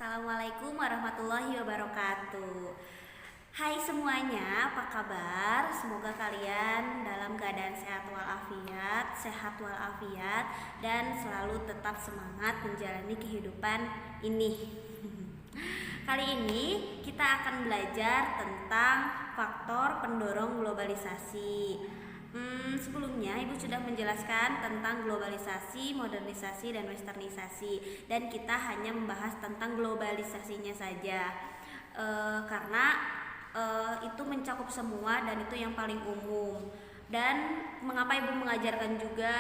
Assalamualaikum warahmatullahi wabarakatuh. Hai semuanya, apa kabar? Semoga kalian dalam keadaan sehat walafiat dan selalu tetap semangat menjalani kehidupan ini. Kali ini kita akan belajar tentang faktor pendorong globalisasi. Sebelumnya Ibu sudah menjelaskan tentang globalisasi, modernisasi, dan westernisasi, dan kita hanya membahas tentang globalisasinya saja, karena itu mencakup semua dan itu yang paling umum. Dan mengapa Ibu mengajarkan juga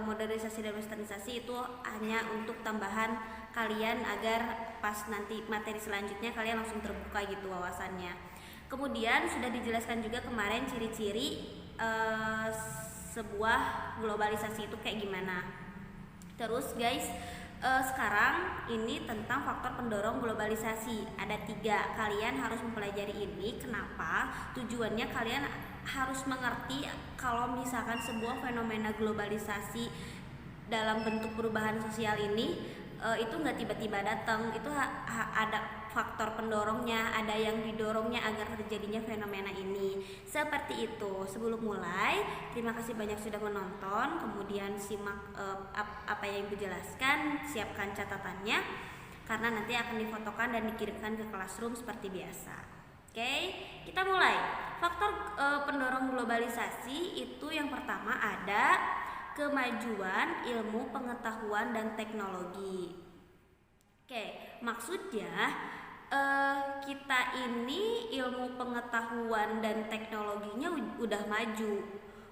modernisasi dan westernisasi itu hanya untuk tambahan kalian agar pas nanti materi selanjutnya kalian langsung terbuka gitu wawasannya. Kemudian sudah dijelaskan juga kemarin ciri-ciri sebuah globalisasi itu kayak gimana. Terus guys, sekarang ini tentang faktor pendorong globalisasi. Ada 3. Kalian harus mempelajari ini. Kenapa? Tujuannya kalian harus mengerti kalau misalkan sebuah fenomena globalisasi dalam bentuk perubahan sosial ini itu nggak tiba-tiba datang, itu ada faktor pendorongnya, ada yang didorongnya agar terjadinya fenomena ini. Seperti itu. Sebelum mulai, terima kasih banyak sudah menonton, kemudian simak apa yang Ibu jelaskan, siapkan catatannya karena nanti akan difotokan dan dikirimkan ke classroom seperti biasa. Oke, kita mulai. Faktor pendorong globalisasi itu yang pertama ada kemajuan ilmu pengetahuan dan teknologi. Oke, maksudnya kita ini ilmu pengetahuan dan teknologinya udah maju.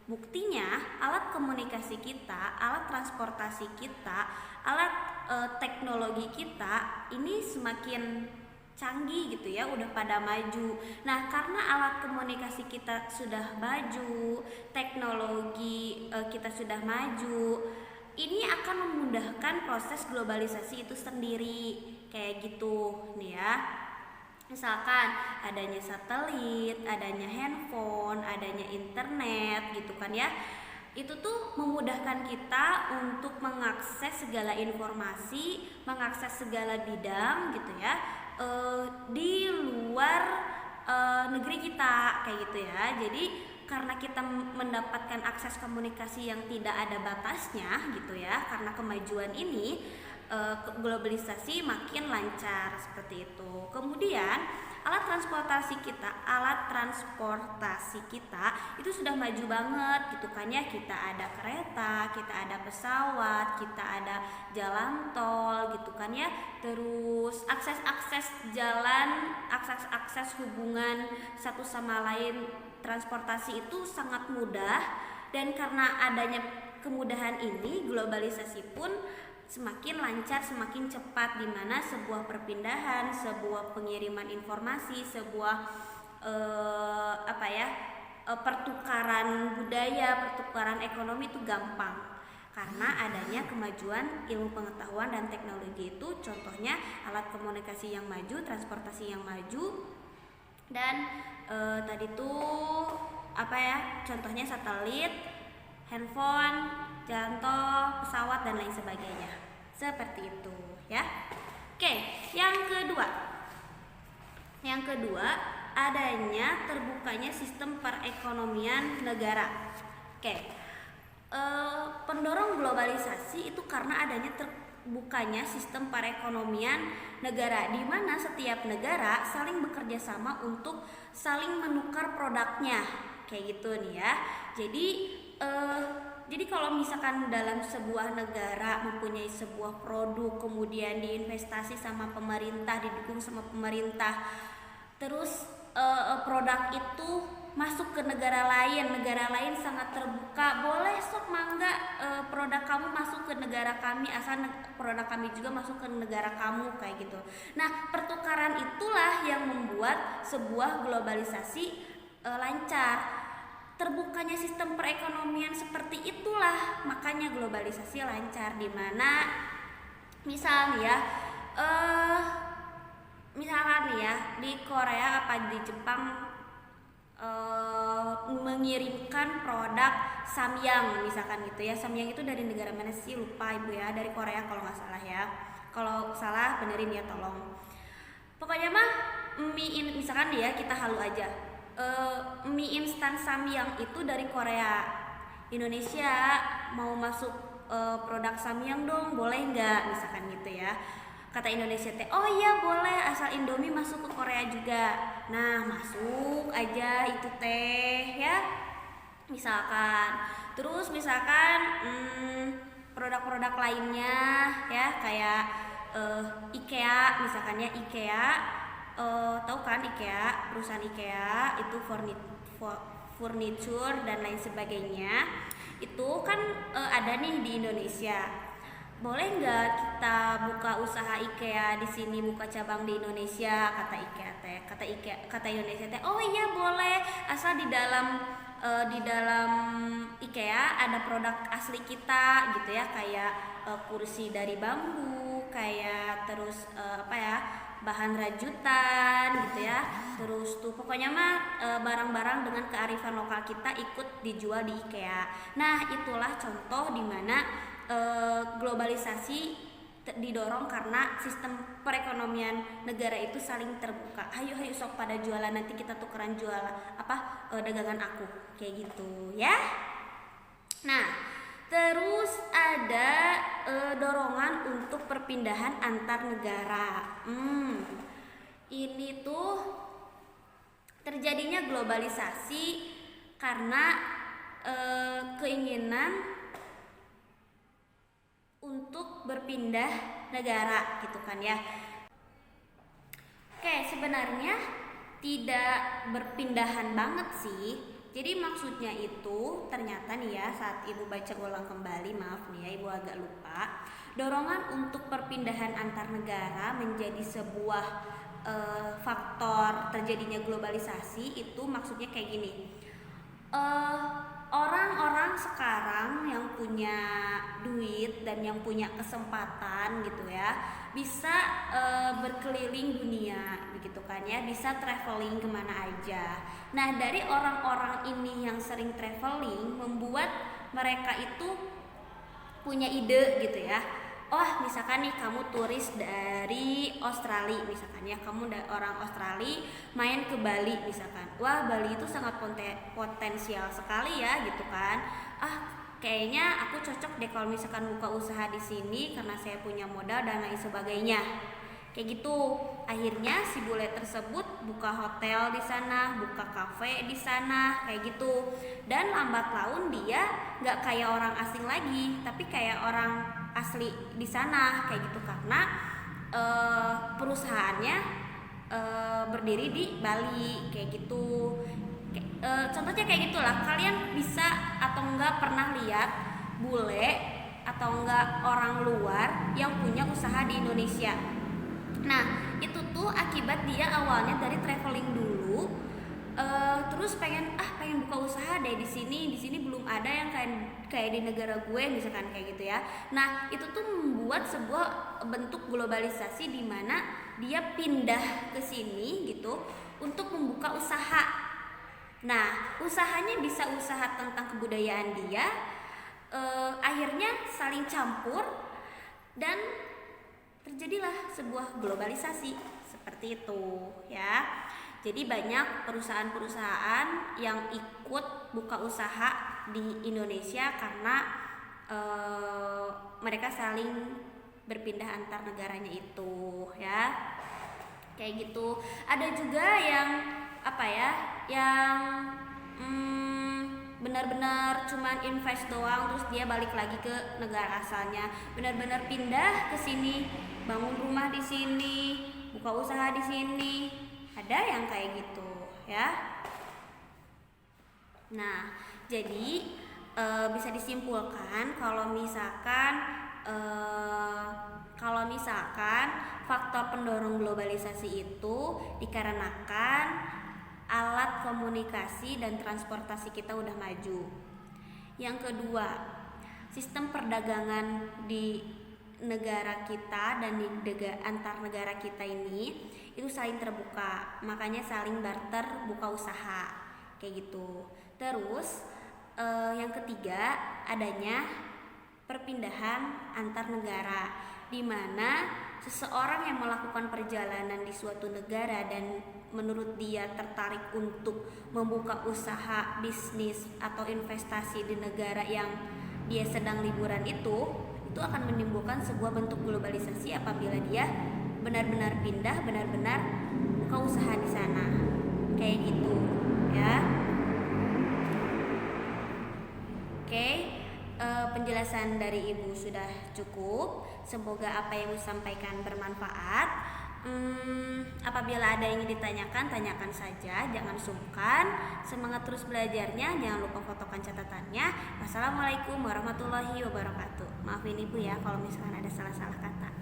Buktinya alat komunikasi kita, alat transportasi kita, alat teknologi kita ini semakin canggih gitu ya, udah pada maju. Nah, karena alat komunikasi kita sudah maju, teknologi kita sudah maju, ini akan memudahkan proses globalisasi itu sendiri. Kayak gitu nih ya. Misalkan adanya satelit, adanya handphone, adanya internet gitu kan ya. Itu tuh memudahkan kita untuk mengakses segala informasi, mengakses segala bidang gitu ya, di luar negeri kita kayak gitu ya. Jadi karena kita mendapatkan akses komunikasi yang tidak ada batasnya gitu ya, karena kemajuan ini globalisasi makin lancar seperti itu. Kemudian alat transportasi kita itu sudah maju banget gitu kan ya. Kita ada kereta, kita ada pesawat, kita ada jalan tol gitu kan ya. Terus akses jalan, akses hubungan satu sama lain, transportasi itu sangat mudah. Dan karena adanya kemudahan ini, globalisasi pun semakin lancar, semakin cepat, di mana sebuah perpindahan, sebuah pengiriman informasi, sebuah pertukaran budaya, pertukaran ekonomi itu gampang karena adanya kemajuan ilmu pengetahuan dan teknologi itu. Contohnya alat komunikasi yang maju, transportasi yang maju, dan tadi tuh contohnya satelit, handphone, jalan tol, pesawat, dan lain sebagainya. Seperti itu ya. Oke, yang kedua adanya terbukanya sistem perekonomian negara. Oke, pendorong globalisasi itu karena adanya terbukanya sistem perekonomian negara, di mana setiap negara saling bekerja sama untuk saling menukar produknya kayak gitu nih ya. Jadi kalau misalkan dalam sebuah negara mempunyai sebuah produk, kemudian diinvestasi sama pemerintah, didukung sama pemerintah, terus produk itu masuk ke negara lain sangat terbuka, boleh sok mangga produk kamu masuk ke negara kami, asal produk kami juga masuk ke negara kamu kayak gitu. Nah, pertukaran itulah yang membuat sebuah globalisasi lancar. Terbukanya sistem perekonomian seperti itulah makanya globalisasi lancar, di mana misalkan di Korea apa di Jepang mengirimkan produk Samyang misalkan gitu ya. Samyang itu dari negara mana sih, lupa Ibu ya, dari Korea kalau nggak salah ya. Kalau salah benerin ya tolong. Pokoknya mah misalkan ya kita halu aja. Mie instan Samyang itu dari Korea. Indonesia mau masuk produk Samyang dong, boleh nggak? Misalkan gitu ya. Kata Indonesia teh, oh iya boleh, asal Indomie masuk ke Korea juga. Nah masuk aja itu teh ya. Misalkan, terus misalkan produk-produk lainnya ya kayak IKEA, misalkannya IKEA, tahu kan IKEA, perusahaan IKEA itu furniture dan lain sebagainya. Itu kan ada nih di Indonesia. Boleh nggak kita buka usaha IKEA di sini, buka cabang di Indonesia? Kata IKEA teh, kata Indonesia teh, oh iya boleh, asal di dalam IKEA ada produk asli kita gitu ya, kayak kursi dari bambu, kayak terus bahan rajutan gitu ya, terus tuh pokoknya mah barang-barang dengan kearifan lokal kita ikut dijual di IKEA. Nah itulah contoh dimana globalisasi didorong karena sistem perekonomian negara itu saling terbuka. Hayu sok pada jualan, nanti kita tukeran jual dagangan aku kayak gitu ya. Nah terus ada dorongan untuk perpindahan antar negara. Ini tuh terjadinya globalisasi karena keinginan untuk berpindah negara gitu kan ya. Oke, sebenarnya tidak berpindahan banget sih. Jadi maksudnya itu ternyata nih ya, saat ibu baca ulang kembali, maaf nih ya ibu agak lupa, dorongan untuk perpindahan antar negara menjadi sebuah faktor terjadinya globalisasi. Itu maksudnya kayak gini, orang-orang sekarang yang punya duit dan yang punya kesempatan gitu ya, bisa berkeliling dunia begitu kan ya, bisa traveling kemana aja. Nah dari orang-orang ini yang sering traveling membuat mereka itu punya ide gitu ya. Oh misalkan nih kamu turis dari Australia, misalkan ya kamu orang Australia main ke Bali misalkan, wah Bali itu sangat potensial sekali ya gitu kan. Kayaknya aku cocok deh kalau misalkan buka usaha di sini karena saya punya modal dan lain sebagainya. Kayak gitu. Akhirnya si bule tersebut buka hotel di sana, buka kafe di sana, kayak gitu. Dan lambat laun dia nggak kayak orang asing lagi, tapi kayak orang asli di sana, kayak gitu karena perusahaannya berdiri di Bali, kayak gitu. Contohnya kayak gitulah. Kalian bisa atau enggak pernah lihat bule atau enggak orang luar yang punya usaha di Indonesia. Nah itu tuh akibat dia awalnya dari traveling dulu, terus pengen buka usaha deh di sini belum ada yang kayak di negara gue misalkan kayak gitu ya. Nah itu tuh membuat sebuah bentuk globalisasi di mana dia pindah ke sini gitu untuk membuka usaha. Nah usahanya bisa usaha tentang kebudayaan dia, akhirnya saling campur dan terjadilah sebuah globalisasi seperti itu ya. Jadi banyak perusahaan-perusahaan yang ikut buka usaha di Indonesia karena mereka saling berpindah antar negaranya itu ya. Kayak gitu. Ada juga yang yang benar-benar cuman invest doang terus dia balik lagi ke negara asalnya, benar-benar pindah ke sini, bangun rumah di sini, buka usaha di sini. Ada yang kayak gitu ya. Nah jadi bisa disimpulkan kalau misalkan faktor pendorong globalisasi itu dikarenakan alat komunikasi dan transportasi kita udah maju. Yang kedua, sistem perdagangan di negara kita dan di antar negara kita ini itu saling terbuka, makanya saling barter, buka usaha kayak gitu. Terus yang ketiga adanya perpindahan antar negara, di mana seseorang yang melakukan perjalanan di suatu negara dan menurut dia tertarik untuk membuka usaha, bisnis atau investasi di negara yang dia sedang liburan itu akan menimbulkan sebuah bentuk globalisasi apabila dia benar-benar pindah, benar-benar buka usaha di sana. Kayak gitu, ya. Oke, penjelasan dari Ibu sudah cukup. Semoga apa yang Ibu sampaikan bermanfaat. Apabila ada yang ingin ditanyakan, tanyakan saja, jangan sungkan. Semangat terus belajarnya, jangan lupa fotokan catatannya. Wassalamualaikum warahmatullahi wabarakatuh. Maafin Ibu ya kalau misalkan ada salah-salah kata.